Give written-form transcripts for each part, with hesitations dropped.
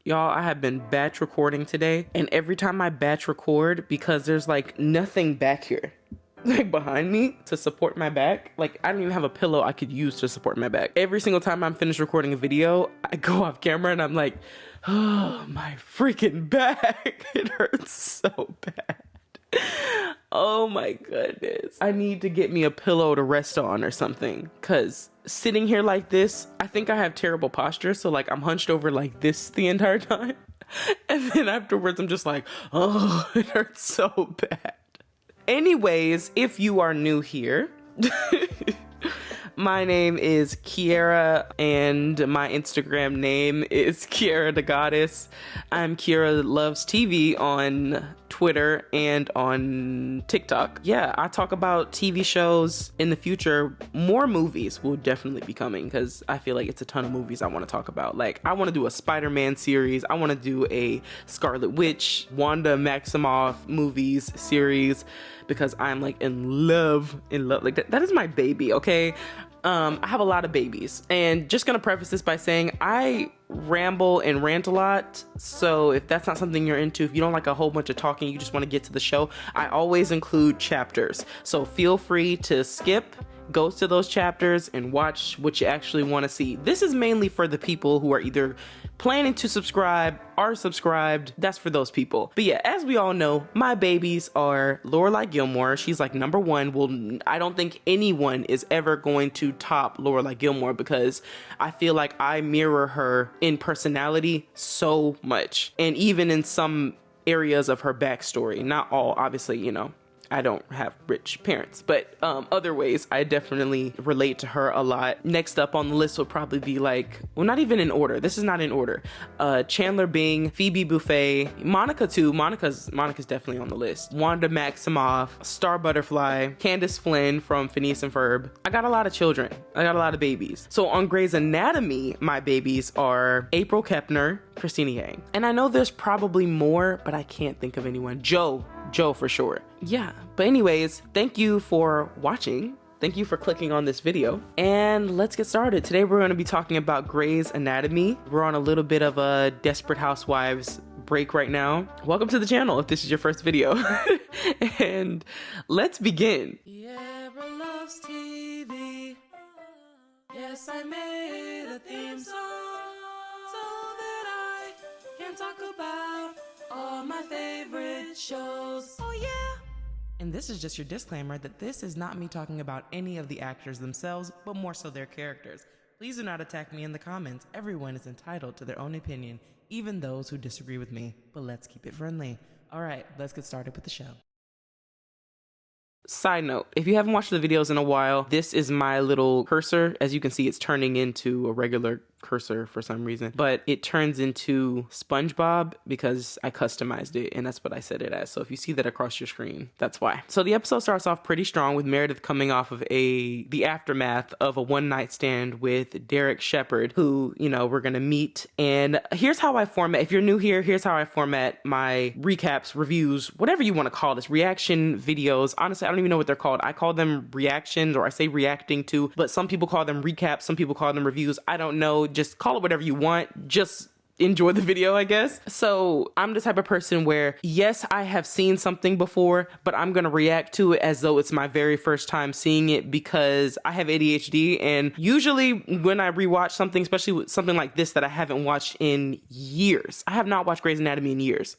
Y'all, I have been batch recording today, and every time I batch record, because there's like nothing back here, like behind me to support my back, like I don't even have a pillow I could use to support my back. Every single time I'm finished recording a video, I go off camera and I'm like, oh, my freaking back. It hurts so bad. Oh my goodness. I need to get me a pillow to rest on or something, because sitting here like this, I think I have terrible posture. So like I'm hunched over like this the entire time. And then afterwards I'm just like, oh, it hurts so bad. Anyways, if you are new here, my name is Kiera and my Instagram name is Kiera the Goddess. I'm Kiera Loves TV on Twitter and on TikTok. Yeah, I talk about TV shows in the future. More movies will definitely be coming because I feel like it's a ton of movies I want to talk about. Like I want to do a Spider-Man series. I want to do a Scarlet Witch, Wanda Maximoff movies series because I'm like in love. Like that is my baby, okay? I have a lot of babies, and just gonna preface this by saying I ramble and rant a lot. So if that's not something you're into, if you don't like a whole bunch of talking, you just want to get to the show, I always include chapters. So feel free to skip, go to those chapters and watch what you actually want to see. This is mainly for the people who are either planning to subscribe, are subscribed. That's for those people. But yeah, as we all know, my babies are Lorelai Gilmore. She's like number one. Well, I don't think anyone is ever going to top Lorelai Gilmore because I feel like I mirror her in personality so much. And even in some areas of her backstory, not all, obviously, you know, I don't have rich parents, but other ways I definitely relate to her a lot. Next up on the list will probably be like, well, not even in order. This is not in order. Chandler Bing, Phoebe Buffay, Monica too. Monica's definitely on the list. Wanda Maximoff, Star Butterfly, Candace Flynn from Phineas and Ferb. I got a lot of children. I got a lot of babies. So on Grey's Anatomy, my babies are April Kepner, Christina Yang. And I know there's probably more, but I can't think of anyone. Joe for sure. Yeah, but anyways, thank you for watching. Thank you for clicking on this video, and let's get started. Today we're going to be talking about Grey's Anatomy. We're on a little bit of a Desperate Housewives break right now. Welcome to the channel if this is your first video. And let's begin. Kiera loves TV. Yes, I made a theme song so that I can talk about all my favorite shows. Oh yeah. And this is just your disclaimer that this is not me talking about any of the actors themselves, but more so their characters. Please do not attack me in the comments. Everyone is entitled to their own opinion, even those who disagree with me. But let's keep it friendly. All right, let's get started with the show. Side note, if you haven't watched the videos in a while, this is my little cursor. As you can see, it's turning into a regular cursor for some reason, but it turns into SpongeBob because I customized it and that's what I set it as. So if you see that across your screen, that's why. So the episode starts off pretty strong with Meredith coming off of the aftermath of a one-night stand with Derek Shepherd, who, you know, we're gonna meet. And here's how I format, if you're new here, here's how I format my recaps, reviews, whatever you want to call this, reaction videos. Honestly, I don't even know what they're called. I call them reactions, or I say reacting to, but some people call them recaps, some people call them reviews. I don't know. Just call it whatever you want. Just enjoy the video, I guess. So I'm the type of person where, yes, I have seen something before, but I'm gonna react to it as though it's my very first time seeing it because I have ADHD, and usually when I rewatch something, especially with something like this that I haven't watched in years, I have not watched Grey's Anatomy in years.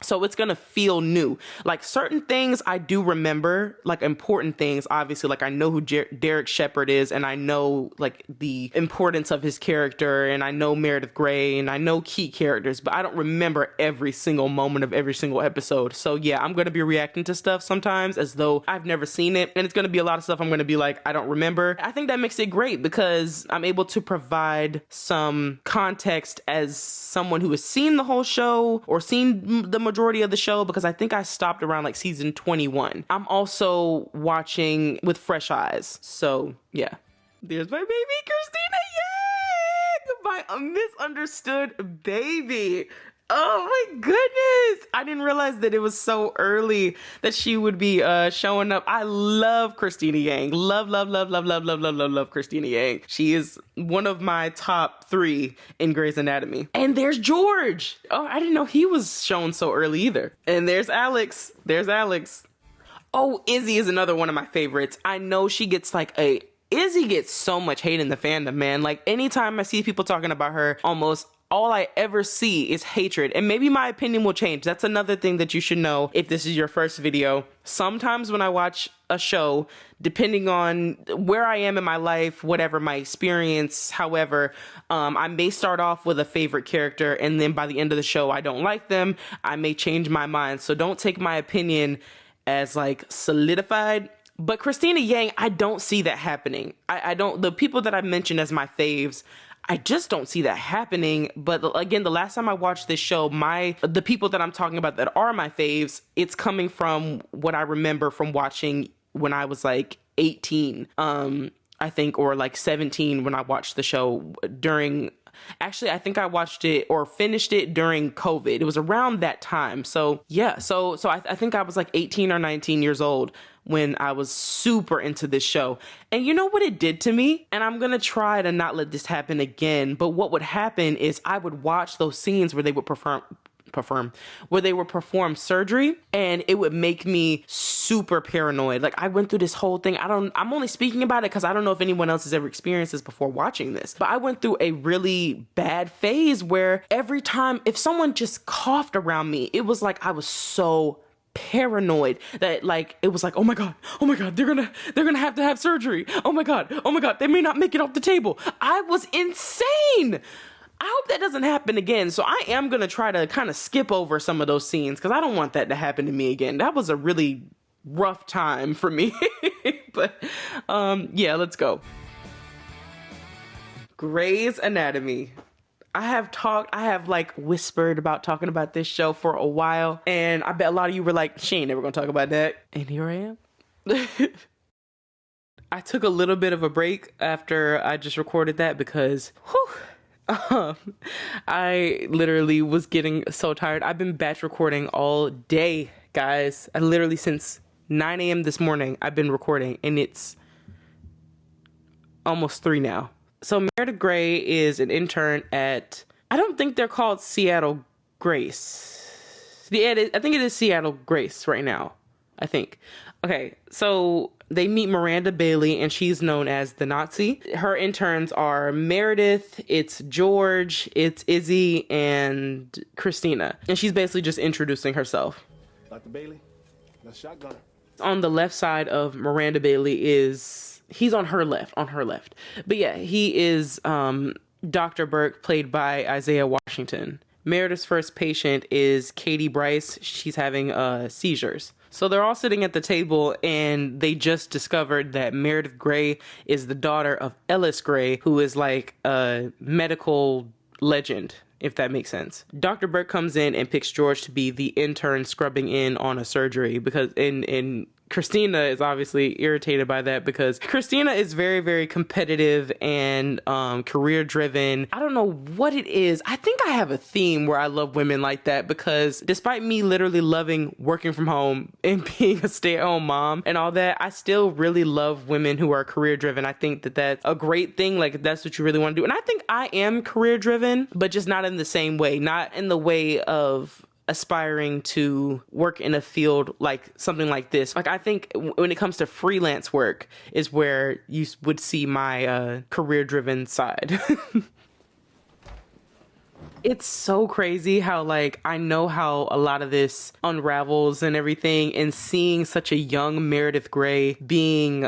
So it's gonna feel new. Like certain things I do remember, like important things, obviously, like I know who Derek Shepherd is, and I know like the importance of his character, and I know Meredith Grey, and I know key characters, but I don't remember every single moment of every single episode. So yeah, I'm gonna be reacting to stuff sometimes as though I've never seen it, and it's gonna be a lot of stuff I'm gonna be like, I don't remember. I think that makes it great because I'm able to provide some context as someone who has seen the whole show or seen the majority of the show, because I think I stopped around like season 21. I'm also watching with fresh eyes. So yeah, there's my baby Christina Yang, my misunderstood baby. Oh my goodness. I didn't realize that it was so early that she would be showing up. I love Christina Yang. Love, love, love, love, love, love, love, love, love Christina Yang. She is one of my top 3 in Grey's Anatomy. And there's George. Oh, I didn't know he was shown so early either. And there's Alex. There's Alex. Oh, Izzy is another one of my favorites. I know she gets Izzy gets so much hate in the fandom, man. Like, anytime I see people talking about her, almost all I ever see is hatred. And maybe my opinion will change. That's another thing that you should know if this is your first video. Sometimes when I watch a show, depending on where I am in my life, whatever my experience, however, I may start off with a favorite character, and then by the end of the show, I don't like them. I may change my mind. So don't take my opinion as like solidified. But Christina Yang, I don't see that happening. I don't, the people that I mentioned as my faves, I just don't see that happening. But again, the last time I watched this show, the people that I'm talking about that are my faves, it's coming from what I remember from watching when I was like 18, I think, or like 17 when I watched the show Actually, I think I watched it or finished it during COVID. It was around that time. So yeah, so I think I was like 18 or 19 years old when I was super into this show. And you know what it did to me? And I'm gonna try to not let this happen again, but what would happen is I would watch those scenes where they would perform surgery, and it would make me super paranoid. Like, I went through this whole thing. I'm only speaking about it because I don't know if anyone else has ever experienced this before watching this, but I went through a really bad phase where every time if someone just coughed around me, it was like I was so paranoid that like it was like, oh my god, they're gonna have to have surgery, oh my god, they may not make it off the table. I was insane. I hope that doesn't happen again. So I am going to try to kind of skip over some of those scenes because I don't want that to happen to me again. That was a really rough time for me. But yeah, let's go. Grey's Anatomy. I have like whispered about talking about this show for a while, and I bet a lot of you were like, she ain't never going to talk about that. And here I am. I took a little bit of a break after I just recorded that because, whew, I literally was getting so tired. I've been batch recording all day, guys. I literally since 9 a.m. this morning, I've been recording, and it's almost 3 now. So Meredith Grey is an intern at, I don't think they're called Seattle Grace. I think it is Seattle Grace right now. I think. Okay, so they meet Miranda Bailey, and she's known as the Nazi. Her interns are Meredith, it's George, it's Izzy, and Christina. And she's basically just introducing herself. Dr. Bailey, that's shotgun. On the left side of Miranda Bailey he's on her left. But yeah, he is Dr. Burke, played by Isaiah Washington. Meredith's first patient is Katie Bryce. She's having seizures. So they're all sitting at the table, and they just discovered that Meredith Grey is the daughter of Ellis Grey, who is like a medical legend, if that makes sense. Dr. Burke comes in and picks George to be the intern scrubbing in on a surgery because in Christina is obviously irritated by that because Christina is very, very competitive and career driven. I don't know what it is. I think I have a theme where I love women like that because despite me literally loving working from home and being a stay-at-home mom and all that, I still really love women who are career driven. I think that that's a great thing. Like, if that's what you really want to do. And I think I am career driven, but just not in the same way, not in the way of aspiring to work in a field like something like this. Like, I think when it comes to freelance work is where you would see my career-driven side. It's so crazy how, like, I know how a lot of this unravels and everything, and seeing such a young Meredith Grey being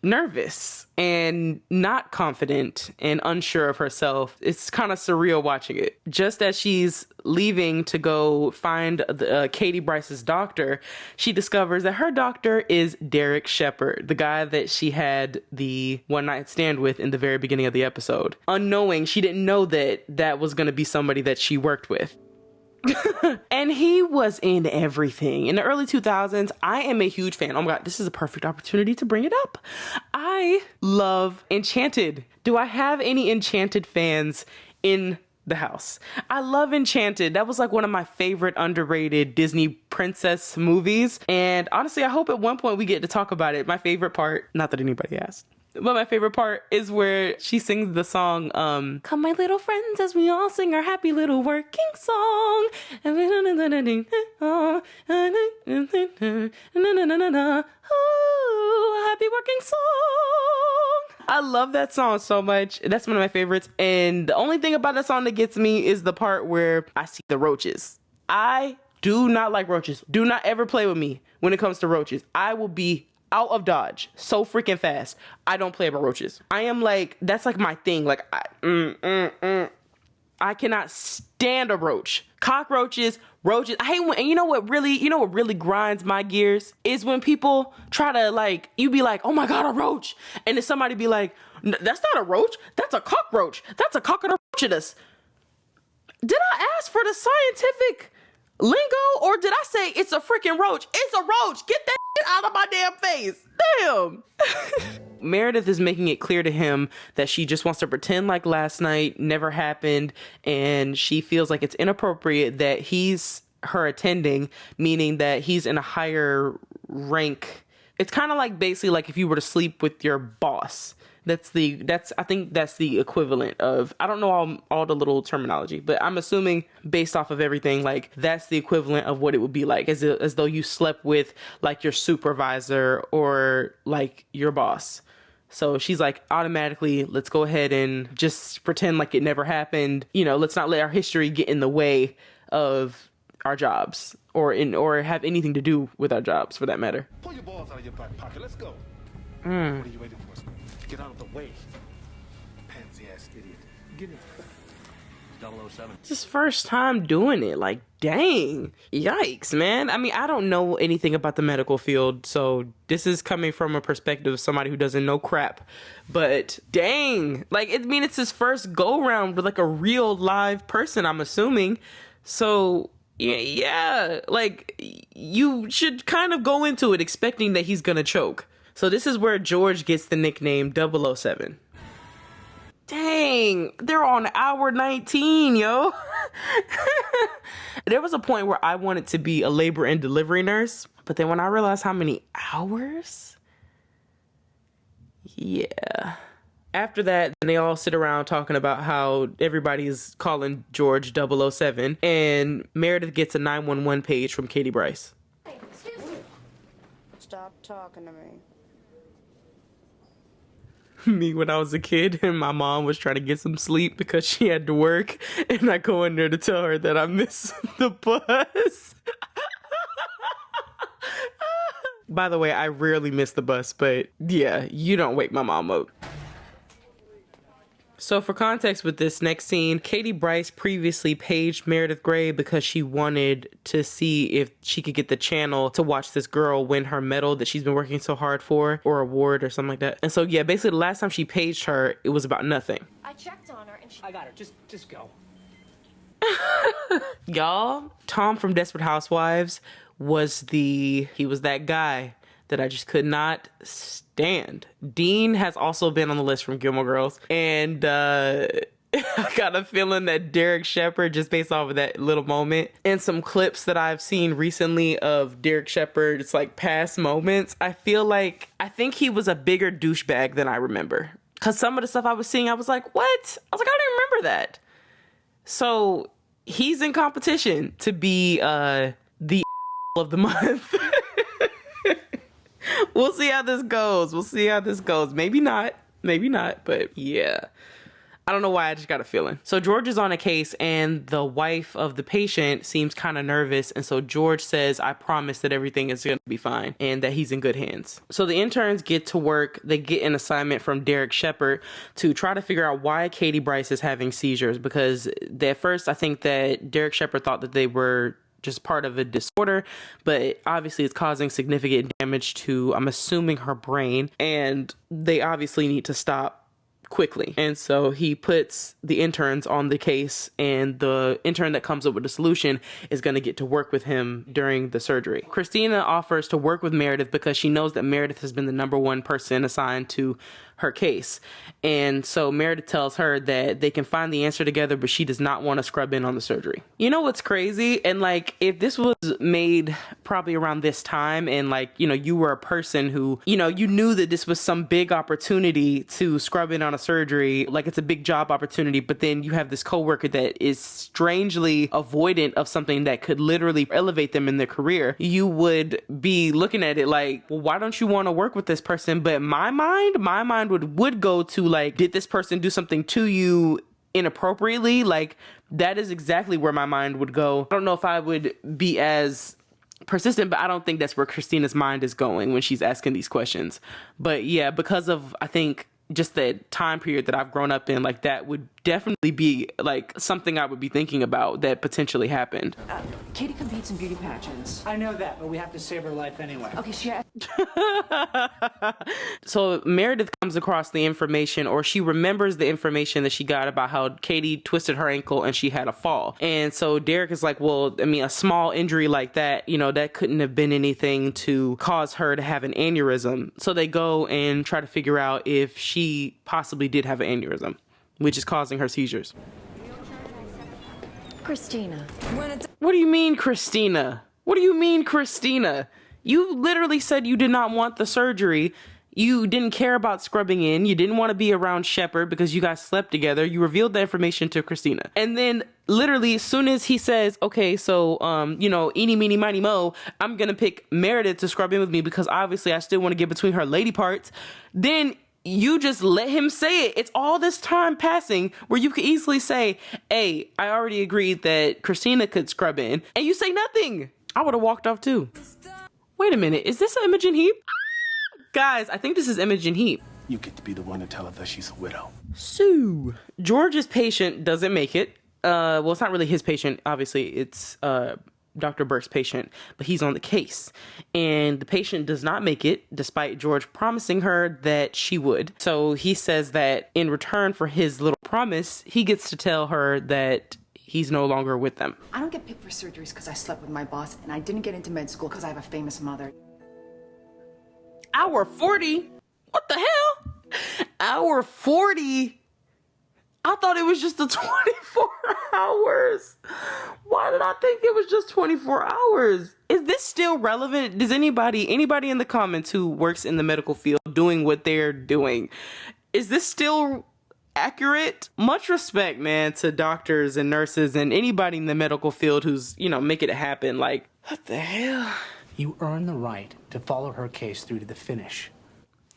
nervous and not confident and unsure of herself. It's kind of surreal watching it. Just as she's leaving to go find Katie Bryce's doctor, she discovers that her doctor is Derek Shepherd, the guy that she had the one night stand with in the very beginning of the episode. Unknowing, she didn't know that that was going to be somebody that she worked with. And he was in everything. In the early 2000s, I am a huge fan. Oh my God, this is a perfect opportunity to bring it up. I love Enchanted. Do I have any Enchanted fans in the house. I love Enchanted. That was like one of my favorite underrated Disney princess movies. And honestly, I hope at one point we get to talk about it. My favorite part, not that anybody asked, but my favorite part is where she sings the song, Come my little friends as we all sing our happy little working song. Ooh, happy working song. I love that song so much. That's one of my favorites. And the only thing about that song that gets me is the part where I see the roaches. I do not like roaches. Do not ever play with me when it comes to roaches. I will be out of Dodge so freaking fast. I don't play about roaches. I am like, that's like my thing. Like, I cannot stand a roach. Cockroaches, roaches. I hate when, and you know what really grinds my gears is when people try to like, you be like, oh my God, a roach. And then somebody be like, that's not a roach. That's a cockroach. That's a cockroach. Did I ask for the scientific lingo or did I say it's a freaking roach? It's a roach. Get that shit out of my damn face. Damn. Meredith is making it clear to him that she just wants to pretend like last night never happened, and she feels like it's inappropriate that he's her attending, meaning that he's in a higher rank. It's kind of like basically like if you were to sleep with your boss. I think that's the equivalent of, I don't know all the little terminology, but I'm assuming based off of everything, like that's the equivalent of what it would be like, as though you slept with like your supervisor or like your boss. So she's like, automatically, let's go ahead and just pretend like it never happened. You know, let's not let our history get in the way of our jobs or have anything to do with our jobs for that matter. Pull your balls out of your back pocket. Let's go. What are you waiting for? Get out of the way. Pansy ass idiot. Get in. 007. It's his first time doing it. Like, dang. Yikes, man. I mean, I don't know anything about the medical field, so this is coming from a perspective of somebody who doesn't know crap. But dang. Like, it's his first go round with like a real live person, I'm assuming. So yeah, like you should kind of go into it expecting that he's gonna choke. So this is where George gets the nickname 007. Dang, they're on hour 19, yo. There was a point where I wanted to be a labor and delivery nurse, but then when I realized how many hours, yeah. After that, they all sit around talking about how everybody's calling George 007, and Meredith gets a 911 page from Katie Bryce. Hey, excuse me. Stop talking to me. Me when I was a kid and my mom was trying to get some sleep because she had to work, and I go in there to tell her that I miss the bus. By the way, I rarely miss the bus, but yeah, you don't wake my mom up. So for context with this next scene, Katie Bryce previously paged Meredith Grey because she wanted to see if she could get the channel to watch this girl win her medal that she's been working so hard for, or award or something like that. And so yeah, basically the last time she paged her, it was about nothing. I checked on her and she... I got her. Just go. Y'all, Tom from Desperate Housewives was that guy that I just could not stand. Dean has also been on the list from Gilmore Girls. And I got a feeling that Derek Shepherd, just based off of that little moment and some clips that I've seen recently of Derek Shepherd's like past moments, I think he was a bigger douchebag than I remember. Because some of the stuff I was seeing, I was like, what? I was like, I don't even remember that. So he's in competition to be the of the month. We'll see how this goes. Maybe not, but yeah. I don't know why, I just got a feeling. So George is on a case and the wife of the patient seems kind of nervous. And so George says, I promise that everything is going to be fine and that he's in good hands. So the interns get to work. They get an assignment from Derek Shepherd to try to figure out why Katie Bryce is having seizures, because at first I think that Derek Shepherd thought that they were just part of a disorder, but obviously it's causing significant damage to, I'm assuming, her brain, and they obviously need to stop quickly. And so he puts the interns on the case, and the intern that comes up with a solution is going to get to work with him during the surgery. Christina offers to work with Meredith because she knows that Meredith has been the #1 person assigned to her case. And so Meredith tells her that they can find the answer together, but she does not want to scrub in on the surgery. You know what's crazy? And like, if this was made probably around this time and like, you know, you were a person who, you know, you knew that this was some big opportunity to scrub in on a surgery, like it's a big job opportunity, but then you have this coworker that is strangely avoidant of something that could literally elevate them in their career, you would be looking at it like, well, why don't you want to work with this person? But my mind would go to like, did this person do something to you inappropriately? Like, that is exactly where my mind would go. I don't know if I would be as persistent, but I don't think that's where Christina's mind is going when she's asking these questions. But yeah, because of, I think, just the time period that I've grown up in, like that would definitely be like something I would be thinking about that potentially happened. Katie competes in beauty pageants. I know that, but we have to save her life anyway. Okay, she has... So Meredith comes across the information, or she remembers the information that she got about how Katie twisted her ankle and she had a fall. And so Derek is like, well, I mean, a small injury like that, you know, that couldn't have been anything to cause her to have an aneurysm. So they go and try to figure out if she possibly did have an aneurysm, which is causing her seizures. Christina. What do you mean, Christina? What do you mean, Christina? You literally said you did not want the surgery. You didn't care about scrubbing in. You didn't want to be around Shepard because you guys slept together. You revealed the information to Christina. And then literally as soon as he says, okay, so, you know, eeny, meeny, miny, mo, I'm going to pick Meredith to scrub in with me because obviously I still want to get between her lady parts. Then you just let him say it. It's all this time passing where you could easily say, hey, I already agreed that Christina could scrub in. And you say nothing. I would have walked off too. Wait a minute. Is this Imogen Heap? Guys, I think this is Imogen Heap. You get to be the one to tell her that she's a widow. So, George's patient doesn't make it. Well, it's not really his patient. Obviously, it's Dr. Burke's patient, but he's on the case. And the patient does not make it, despite George promising her that she would. So he says that in return for his little promise, he gets to tell her that he's no longer with them. I don't get picked for surgeries because I slept with my boss, and I didn't get into med school because I have a famous mother. Hour 40? What the hell? Hour 40? I thought it was just the 24 hours. Why did I think it was just 24 hours? Is this still relevant? Does anybody in the comments who works in the medical field doing what they're doing, is this still accurate? Much respect, man, to doctors and nurses and anybody in the medical field who's, you know, making it happen. Like, what the hell? You earn the right to follow her case through to the finish.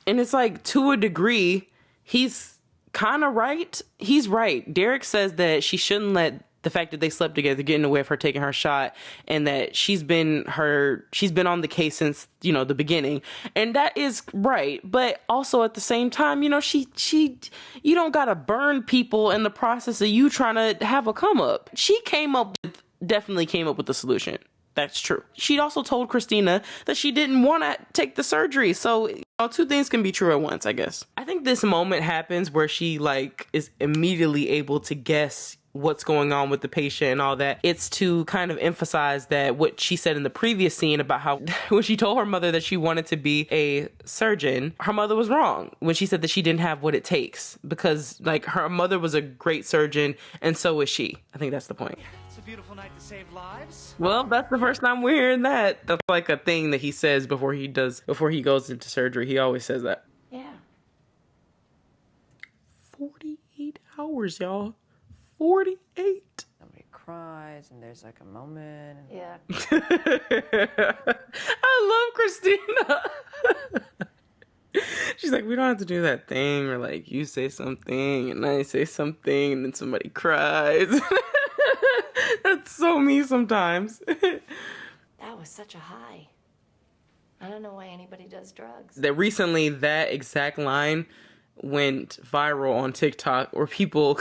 And it's like, to a degree, he's kind of right. He's right. Derek says that she shouldn't let the fact that they slept together get in the way of her taking her shot, and that she's been on the case since, you know, the beginning. And that is right. But also at the same time, you know, you don't gotta burn people in the process of you trying to have a come up. Definitely came up with the solution. That's true. She also told Christina that she didn't want to take the surgery. So, you know, two things can be true at once, I guess. I think this moment happens where she like is immediately able to guess what's going on with the patient and all that. It's to kind of emphasize that what she said in the previous scene about how when she told her mother that she wanted to be a surgeon, her mother was wrong when she said that she didn't have what it takes, because like her mother was a great surgeon and so was she. I think that's the point. It's a beautiful night to save lives. Well, that's the first time we're hearing that. That's like a thing that he says before he goes into surgery. He always says that. Yeah. 48 hours, y'all. 48. Somebody cries and there's like a moment. Yeah. I love Christina. She's like, we don't have to do that thing, or like you say something and I say something and then somebody cries. That's so me sometimes. That was such a high. I don't know why anybody does drugs. That recently that exact line went viral on TikTok, where people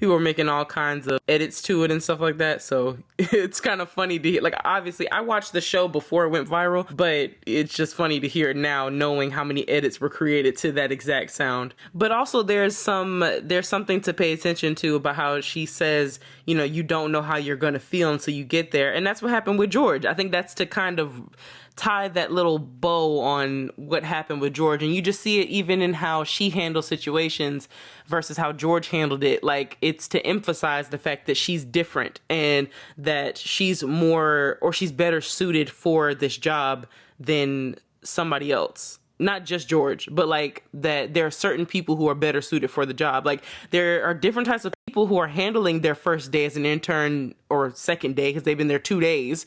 were making all kinds of edits to it and stuff like that. So it's kind of funny to hear. Like, obviously I watched the show before it went viral, but it's just funny to hear it now, knowing how many edits were created to that exact sound. But also there's something to pay attention to about how she says, you know, you don't know how you're gonna feel until you get there. And that's what happened with George. I think that's to kind of tie that little bow on what happened with George. And you just see it even in how she handles situations versus how George handled it. Like, it's to emphasize the fact that she's different and that she's more, or she's better suited for this job than somebody else. Not just George, but like that there are certain people who are better suited for the job. Like, there are different types of people who are handling their first day as an intern or second day, because they've been there 2 days,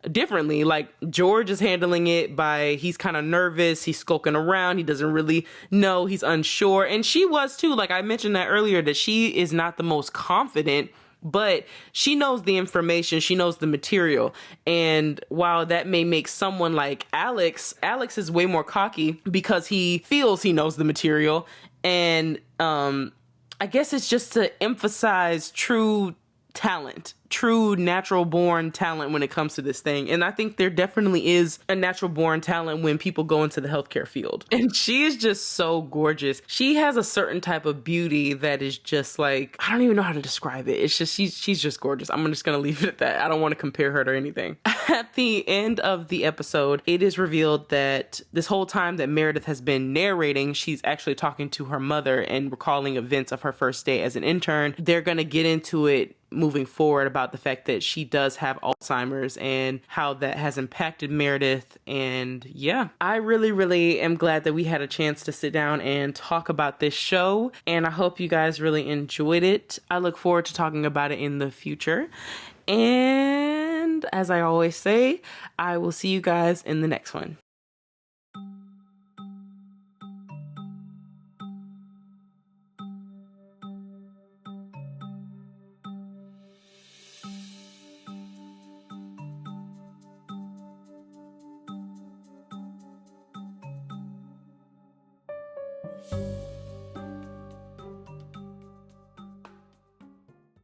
differently. Like, George is handling it by, he's kind of nervous, he's skulking around, he doesn't really know, he's unsure. And she was too. Like, I mentioned that earlier, that she is not the most confident, but she knows the information, she knows the material. And while that may make someone like Alex is way more cocky because he feels he knows the material. And I guess it's just to emphasize true talent, true natural born talent when it comes to this thing. And I think there definitely is a natural born talent when people go into the healthcare field. And she is just so gorgeous. She has a certain type of beauty that is just like, I don't even know how to describe it. It's just, she's just gorgeous. I'm just going to leave it at that. I don't want to compare her to anything. At the end of the episode, it is revealed that this whole time that Meredith has been narrating, she's actually talking to her mother and recalling events of her first day as an intern. They're going to get into it moving forward about the fact that she does have Alzheimer's and how that has impacted Meredith. And yeah, I really am glad that we had a chance to sit down and talk about this show, and I hope you guys really enjoyed it. I look forward to talking about it in the future, and as I always say, I will see you guys in the next one.